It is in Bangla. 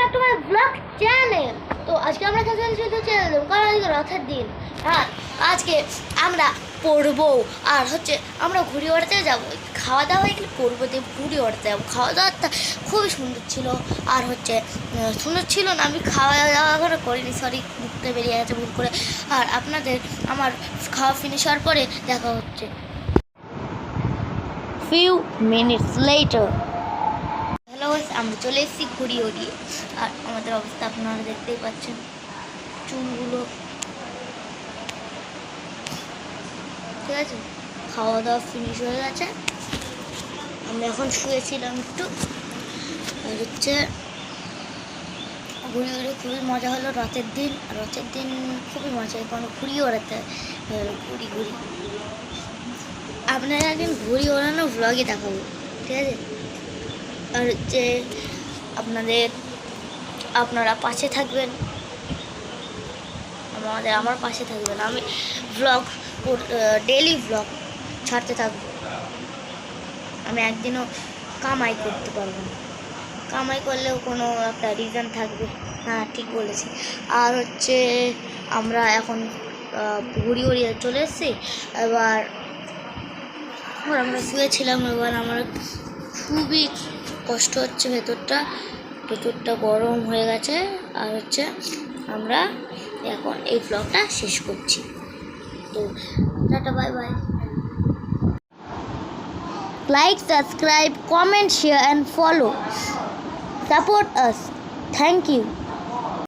Back to my blog channel. তো আজকে আমরা খেলতে চলে কারণ আজকে রথের দিন। আর আজকে আমরা পড়বো আর আমরা ঘুড়ি ওড়াতে যাবো। খাওয়া দাওয়া এখানে পড়বো দিয়ে ঘুড়ি ওড়াতে যাবো। খাওয়া দাওয়াটা খুবই সুন্দর ছিল। আর সুন্দর ছিল না, আমি খাওয়া দাওয়া করে করিনি, সরি মুখতে বেরিয়ে গেছে ভুল করে। আর আপনাদের আমার খাওয়া ফিনিশ হওয়ার পরে দেখা হচ্ছে few minutes later. হ্যালো, আমরা চলে এসেছি ঘুড়ি ওড়িয়ে। আর আমাদের অবস্থা আপনারা দেখতেই পাচ্ছেন, চুলগুলো ঠিক আছে। খাওয়া দাওয়া ফিনিশ হয়ে গেছে, আমরা এখন শুয়েছিলাম একটু। আর ঘুড়ি উড়ে খুবই মজা হলো। রথের দিন খুবই মজা হয়, কারণ ঘুড়ি ওড়াতে হয়। ঘুড়ি আপনারা একদিন ঘুড়ি ওড়ানো ভ্লগে দেখাবো, ঠিক আছে। আর আপনারা পাশে থাকবেন, আমার পাশে থাকবেন। আমি ডেইলি ভ্লগ ছাড়তে থাকবো। আমি একদিনও কামাই করতে পারবো না, কামাই করলেও কোনো একটা রিজন থাকবে। হ্যাঁ, ঠিক বলেছি। আর আমরা এখন ঘুড়ি উড়িয়ে চলে এসেছি। এবার আমরা শুয়েছিলাম। এবার আমার খুবই কষ্ট হচ্ছে, ভেতরটা গরম হয়ে গেছে। আর আমরা এখন এই ব্লগটা শেষ করছি। তো tata, bye bye. Like, subscribe, comment, share and follow, support us. Thank you.